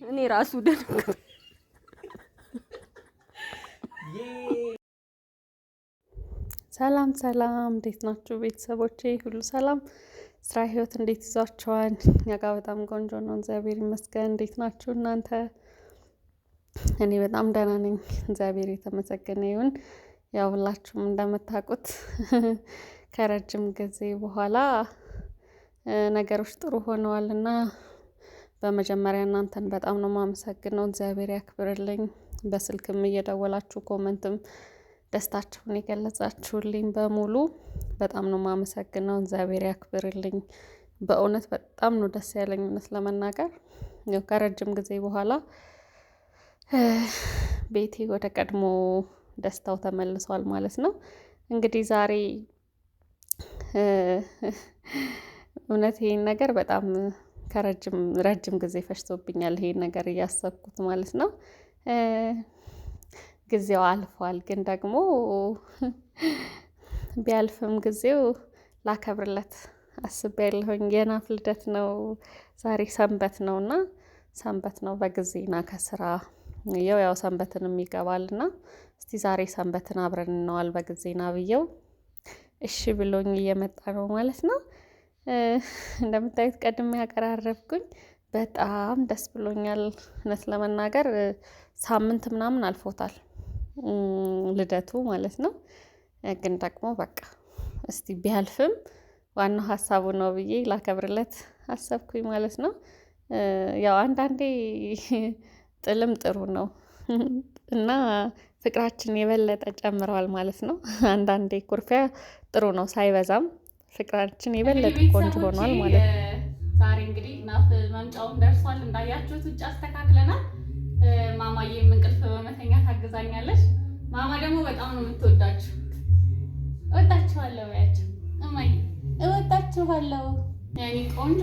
እኔ ራሱ ደነገጥኩ። ሰላም ሰላም፣ እንዴት ናችሁ ቤተሰቦቼ? ሁሉ ሰላም? ስራ ህይወት እንዴት ይዟችኋል? እኛ ጋር በጣም ቆንጆ ነው፣ እግዚአብሔር ይመስገን። እንዴት ናችሁ እናንተ? እኔ በጣም ደህና ነኝ፣ እግዚአብሔር የተመሰገነ ይሁን። ያው ሁላችሁም እንደምታውቁት ከረጅም ጊዜ በኋላ ነገሮች ጥሩ ሆነዋል እና በመጀመሪያ እናንተን በጣም ነው የማመሰግነው፣ እግዚአብሔር ያክብርልኝ። በስልክም እየደወላችሁ ኮመንትም ደስታችሁን የገለጻችሁልኝ በሙሉ በጣም ነው የማመሰግነው፣ እግዚአብሔር ያክብርልኝ። በእውነት በጣም ነው ደስ ያለኝ እውነት ለመናገር ያው ከረጅም ጊዜ በኋላ ቤቴ ወደ ቀድሞ ደስታው ተመልሷል ማለት ነው። እንግዲህ ዛሬ እውነት ይሄን ነገር በጣም ረጅም ጊዜ ፈጅቶብኛል ይሄን ነገር እያሰብኩት ማለት ነው። ጊዜው አልፏል፣ ግን ደግሞ ቢያልፍም ጊዜው ላከብርለት አስቤያለሁኝ። የናፍ ልደት ነው ዛሬ፣ ሰንበት ነውና ሰንበት ነው በጊዜና ከስራ ያው ሰንበትንም ይገባልና እስቲ ዛሬ ሰንበትን አብረን እንዋል በጊዜና ብየው እሺ ብሎኝ እየመጣ ነው ማለት ነው። እንደምታዩት ቀድሜ ያቀራረብኩኝ በጣም ደስ ብሎኛል እውነት ለመናገር ሳምንት ምናምን አልፎታል ልደቱ ማለት ነው። ግን ደግሞ በቃ እስቲ ቢያልፍም ዋናው ሀሳቡ ነው ብዬ ላከብርለት አሰብኩኝ ማለት ነው። ያው አንዳንዴ ጥልም ጥሩ ነው እና ፍቅራችን የበለጠ ጨምረዋል ማለት ነው። አንዳንዴ ኩርፊያ ጥሩ ነው ሳይበዛም ፍቅራችን የበለጠ ቆንጆ ሆኗል ማለት ነው። ዛሬ እንግዲህ ናፍ መምጫውን ደርሷል እንዳያችሁት፣ ውጭ አስተካክለናል። ማማዬም እንቅልፍ በመተኛ ታግዛኛለች። ማማ ደግሞ በጣም ነው የምትወዳችሁ። እወዳችኋለሁ ያቸው እማዬ፣ እወዳችኋለሁ የኔ ቆንጆ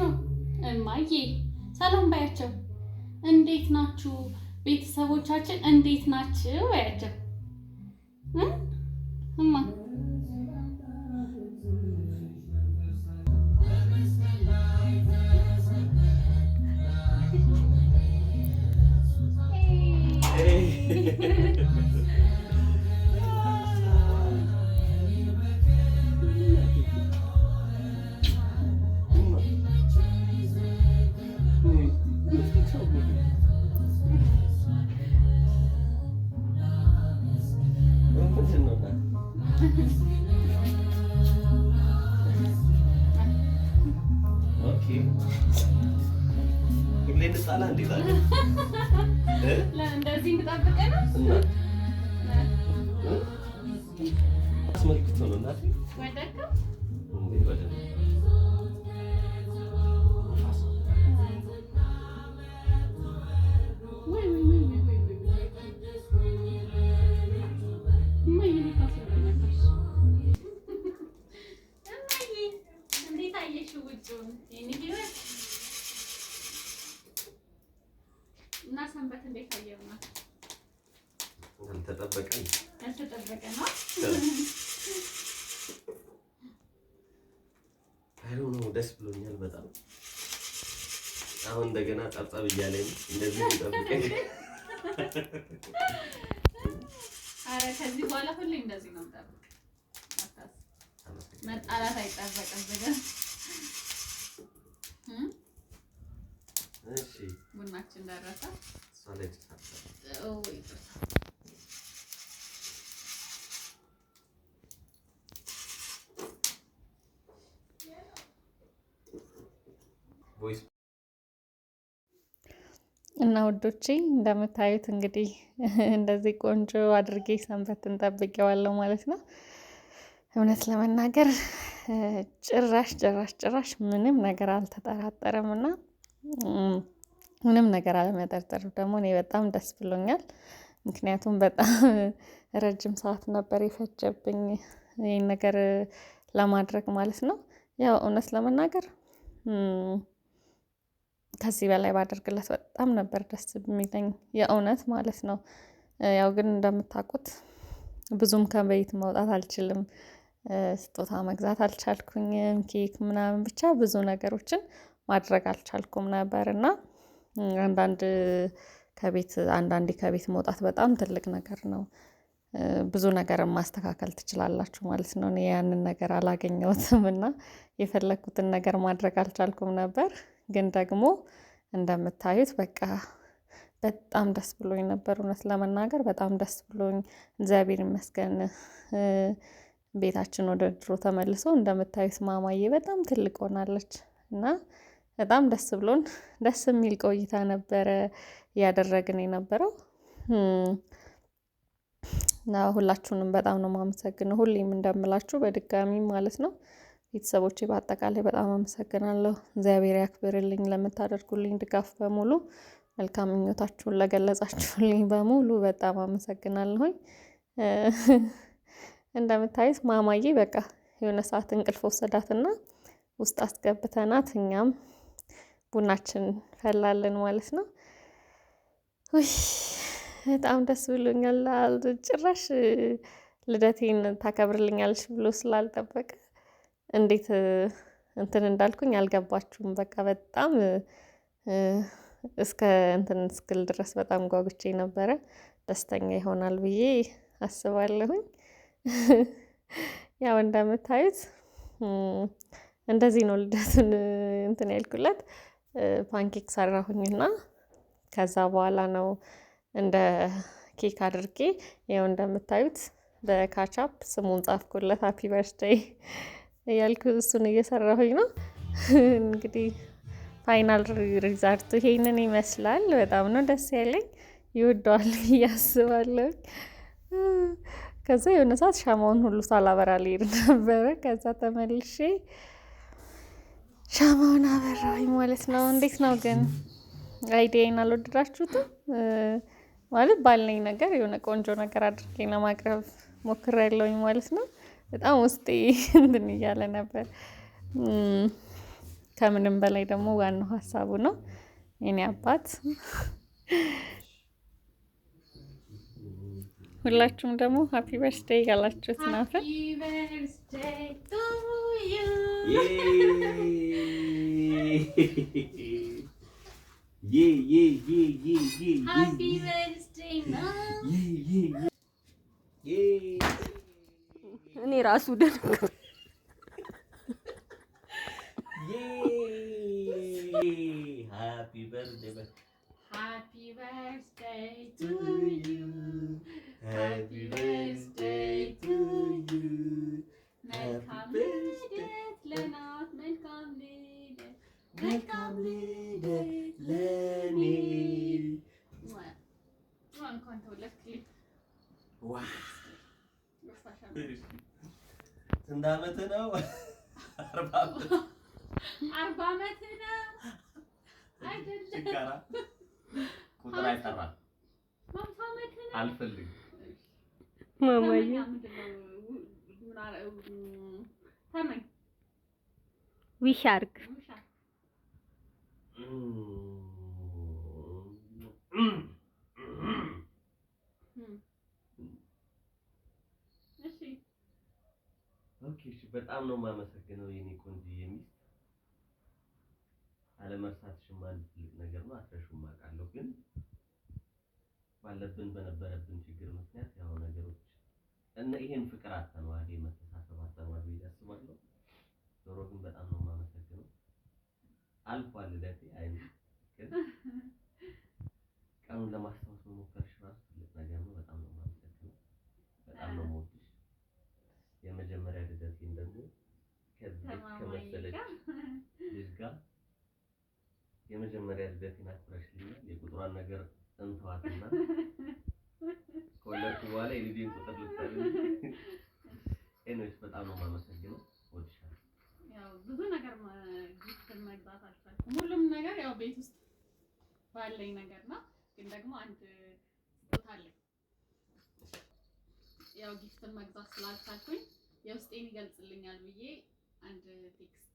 እማዬ። ሰላም ባያቸው። እንዴት ናችሁ ቤተሰቦቻችን? እንዴት ናችሁ ያቸው እማ እንደዚህ እንጠብቀህ ነው አስመልክቶ ነው እናቴ ወደድከው? እንዴት አየሽው ውጭውን? እና ሰንበት እንዴት አየው? ያልተጠበቀ ነው። አይሆን ደስ ብሎኛል በጣም። አሁን እንደገና ጣብጣብ እያለኝ እንደዚህ ይጠብቀኝ። አረ ከዚህ በኋላ ሁሌ እንደዚህ ነው የምጠብቅ። መጣላት አይጠበቅም ብለን እሺ ቡናችን ደረሰ። እና ውዶቼ እንደምታዩት እንግዲህ እንደዚህ ቆንጆ አድርጌ ሰንበትን ጠብቄዋለሁ ማለት ነው። እውነት ለመናገር ጭራሽ ምንም ነገር አልተጠራጠረም እና ምንም ነገር አለመጠርጠር ደግሞ እኔ በጣም ደስ ብሎኛል። ምክንያቱም በጣም ረጅም ሰዓት ነበር የፈጀብኝ ይሄን ነገር ለማድረግ ማለት ነው። ያው እውነት ለመናገር ከዚህ በላይ ባደርግለት በጣም ነበር ደስ የሚለኝ የእውነት ማለት ነው። ያው ግን እንደምታውቁት ብዙም ከቤት መውጣት አልችልም። ስጦታ መግዛት አልቻልኩኝም፣ ኬክ ምናምን ብቻ ብዙ ነገሮችን ማድረግ አልቻልኩም ነበር እና አንዳንድ አንዳንዴ ከቤት መውጣት በጣም ትልቅ ነገር ነው። ብዙ ነገርን ማስተካከል ትችላላችሁ ማለት ነው። እኔ ያንን ነገር አላገኘሁትም እና የፈለኩትን ነገር ማድረግ አልቻልኩም ነበር። ግን ደግሞ እንደምታዩት በቃ በጣም ደስ ብሎኝ ነበር። እውነት ለመናገር በጣም ደስ ብሎኝ እግዚአብሔር ይመስገን። ቤታችን ወደ ድሮ ተመልሶ እንደምታዩት ማማዬ በጣም ትልቅ ሆናለች እና በጣም ደስ ብሎን ደስ የሚል ቆይታ ነበረ እያደረግን የነበረው። እና ሁላችሁንም በጣም ነው የማመሰግነው ሁሌም እንደምላችሁ በድጋሚ ማለት ነው። ቤተሰቦቼ በአጠቃላይ በጣም አመሰግናለሁ። እግዚአብሔር ያክብርልኝ ለምታደርጉልኝ ድጋፍ በሙሉ መልካም ምኞታችሁን ለገለጻችሁልኝ በሙሉ በጣም አመሰግናለሁኝ። እንደምታዩት ማማዬ በቃ የሆነ ሰዓት እንቅልፍ ወሰዳትና ውስጥ አስገብተናት እኛም ቡናችን ፈላልን ማለት ነው። ውይ በጣም ደስ ብሎኛል። ጭራሽ ልደቴን ታከብርልኛለች ብሎ ስላልጠበቀ እንዴት እንትን እንዳልኩኝ አልገባችሁም። በቃ በጣም እስከ እንትን እስክል ድረስ በጣም ጓጉቼ ነበረ። ደስተኛ ይሆናል ብዬ አስባለሁኝ። ያው እንደምታዩት እንደዚህ ነው ልደቱን እንትን ያልኩለት። ፓንኬክ ሰራሁኝና ከዛ በኋላ ነው እንደ ኬክ አድርጌ ያው እንደምታዩት በካቻፕ ስሙን ጻፍኩለት ሃፒ በርዝዴይ እያልኩ እሱን እየሰራሁኝ ነው። እንግዲህ ፋይናል ሪዛልቱ ይሄንን ይመስላል። በጣም ነው ደስ ያለኝ። ይወደዋል ብዬ አስባለሁ። ከዛ የሆነ ሰዓት ሻማውን ሁሉ ሳላበራ ልሄድ ነበረ። ከዛ ተመልሼ ሻማውን አበራሁኝ ማለት ነው። እንዴት ነው ግን አይዲያዬን አልወደዳችሁትም? ማለት ባለኝ ነገር የሆነ ቆንጆ ነገር አድርጌ ለማቅረብ ሞክሬያለሁኝ ማለት ነው። በጣም ውስጤ እንትን እያለ ነበር። ከምንም በላይ ደግሞ ዋናው ሀሳቡ ነው። የኔ አባት ሁላችሁም ደግሞ ሃፒ በርዝዴይ ያላችሁት ናፈር እኔ ራሱ ደነገጥኩ። Happy birthday. Happy birthday to you. Happy birthday to you. መልካም ልደት ለናት መልካም ልደት መልካም ልደት ለኔ። እንኳን ተወለድክልኝ። ስንት ዓመት ነው? 40 ዓመት ነው አይደለም? ቁጥር አይጠራም። አልፈልግም ማማዬ ተመኝ ዊሽ አድርግ። በጣም ነው የማመሰግነው የኔ ቆንጆዬ ሚስት። አለመርሳትሽም አንድ ትልቅ ነገር ነው። አትረሹም አውቃለሁ፣ ግን በነበረብን ችግር ምክንያት ያው ነገሮች እና ይሄን ፍቅር አጥተነዋል፣ መተሳሰብ አጥተነዋል ብዬ አስባለሁ። ዞሮ ግን በጣም ነው የማመሰግነው። አልፏል ልደቴ ግን ቀኑን ለማስታወስ መሞከርሽ ራሱ ትልቅ ነገር ነው። በጣም ነው የማመሰግነው። በጣም ነው የምወድሽ። የመጀመሪያ ልደቴን ደግሞ ከዚህ ከመሰለች ልጅ ጋር የመጀመሪያ ልደቴን አክብረሽልኛል። የቁጥሯን ነገር እንተዋትና ከወለድኩ በኋላ የልጄን ቁጥር ልትጠሪ። ኤኒዌይስ በጣም ነው የማመሰግነው። ወድሻለሁ። ያው ብዙ ነገር ጊፍት መግዛት አልቻልኩም። ሁሉም ነገር ያው ቤት ውስጥ ባለኝ ነገር ነው። ግን ደግሞ አንድ ስጦታ አለኝ። ያው ጊፍት መግዛት ስላልቻልኩኝ የውስጤን ይገልጽልኛል ብዬ አንድ ቴክስት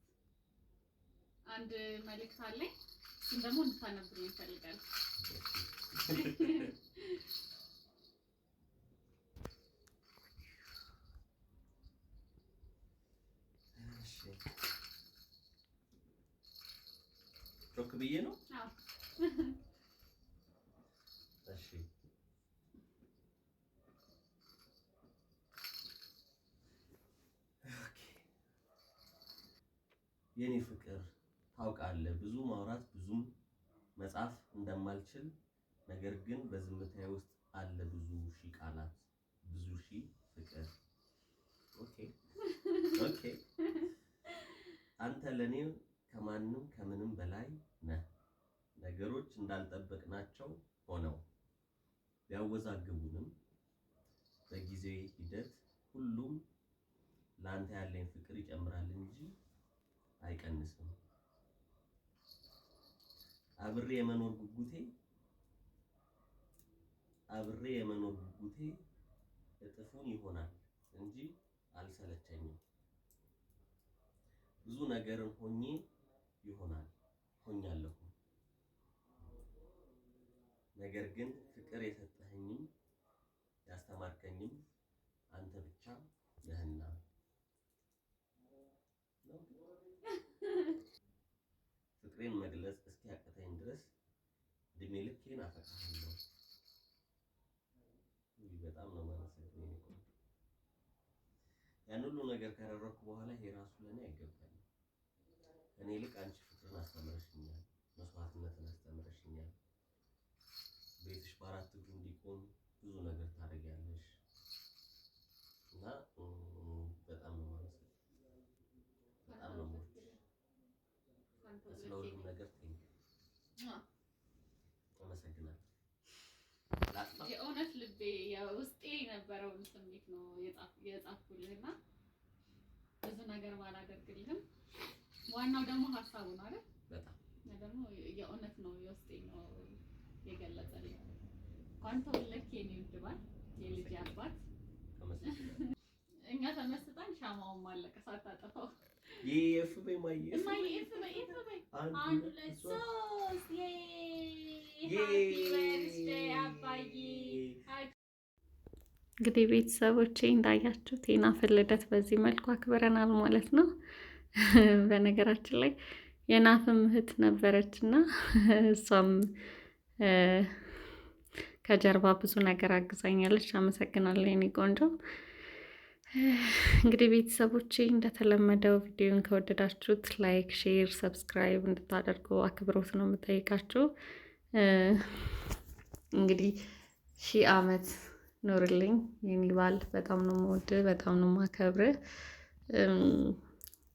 አንድ መልእክት አለኝ። እሱን ደግሞ እንድታነብልኝ እፈልጋለሁ። ብዬ ነው። አዎ እሺ የኔ ፍቅር ታውቃለህ፣ ብዙ ማውራት ብዙም መጻፍ እንደማልችል፣ ነገር ግን በዝምታዬ ውስጥ አለ ብዙ ሺህ ቃላት፣ ብዙ ሺህ ፍቅር። ኦኬ ኦኬ። አንተ ለኔ ከማንም ከምንም በላይ ነህ። ነገሮች እንዳልጠበቅናቸው ሆነው ቢያወዛግቡንም በጊዜ ሂደት ሁሉም ላንተ ያለኝ ፍቅር ይጨምራል እንጂ አይቀንስም። አብሬ የመኖር ጉጉቴ እጥፉን ይሆናል እንጂ አልሰለቸኝም። ብዙ ነገርን ሆኛለሁ። ነገር ግን ፍቅር የሰጠኸኝም ያስተማርከኝም አንተ ብቻ ነህና ፍቅሬን መግለጽ እስኪያቅተኝ ድረስ እድሜ ልኬን አፈቅርሃለሁ። በጣም ነው የማመሰግነው። ያን ሁሉ ነገር ካደረኩ በኋላ ይሄ ራሱ ለኔ አይገባኝም። እኔ ልክ አንቺ ፍቅርን አስተምረሽኛል፣ መስዋዕትነትን አስተምረሽኛል። ቤትሽ በአራት እግሩ እንዲቆም ብዙ ነገር ታደርጊያለሽ እና በጣም ነው የማመሰግነው። በጣም ነው ስለ ሁሉም ነገር አመሰግናለሁ። የእውነት ልቤ ውስጤ የነበረውን ስሜት ነው የጻፍኩልህና ብዙ ነገር ባላደርግልህም ዋናው ደግሞ ሀሳቡ ነው አይደል? በጣም ደግሞ የእውነት ነው የውስጤ ነው የገለጸልኝ። እንኳን ተወለድክ የኔ ውድ ባል፣ የልጅ አባት። እኛ ተመስጠን ሻማውን ማለቀ ሳታጠፋው የኤፍቤ ማይ አንድ ሁለት ሶስት ሃፒ በርዝዴይ አባዬ። እንግዲህ ቤተሰቦቼ እንዳያችሁት የናፍን ልደት በዚህ መልኩ አክብረናል ማለት ነው። በነገራችን ላይ የናፍም እህት ነበረች እና እሷም ከጀርባ ብዙ ነገር አግዛኛለች። አመሰግናለሁ የኔ ቆንጆ። እንግዲህ ቤተሰቦቼ እንደተለመደው ቪዲዮን ከወደዳችሁት ላይክ፣ ሼር፣ ሰብስክራይብ እንድታደርጉ አክብሮት ነው የምጠይቃችሁ። እንግዲህ 1000 ዓመት ኖርልኝ የኔ ባል። በጣም ነው የምወድህ፣ በጣም ነው የማከብርህ።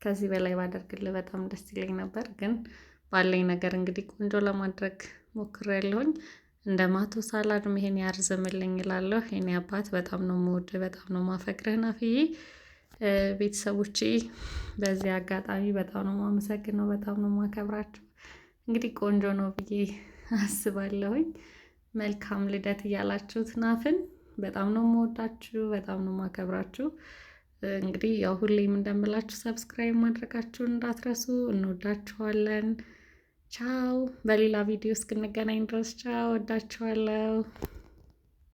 ከዚህ በላይ ባደርግልህ በጣም ደስ ይለኝ ነበር፣ ግን ባለኝ ነገር እንግዲህ ቆንጆ ለማድረግ ሞክሬያለሁኝ። እንደ ማቶ ሳላድ ይሄን ያርዝምልኝ እላለሁ። የኔ አባት በጣም ነው የምወድህ፣ በጣም ነው የማፈቅርህ ናፍዬ። ቤተሰቦቼ በዚህ አጋጣሚ በጣም ነው የማመሰግነው፣ በጣም ነው የማከብራችሁ። እንግዲህ ቆንጆ ነው ብዬ አስባለሁኝ። መልካም ልደት እያላችሁት ናፍን በጣም ነው የምወዳችሁ፣ በጣም ነው የማከብራችሁ። እንግዲህ ያው ሁሌም እንደምላችሁ ሰብስክራይብ ማድረጋችሁን እንዳትረሱ። እንወዳችኋለን። ቻው። በሌላ ቪዲዮ እስክንገናኝ ድረስ ቻው። ወዳችኋለሁ።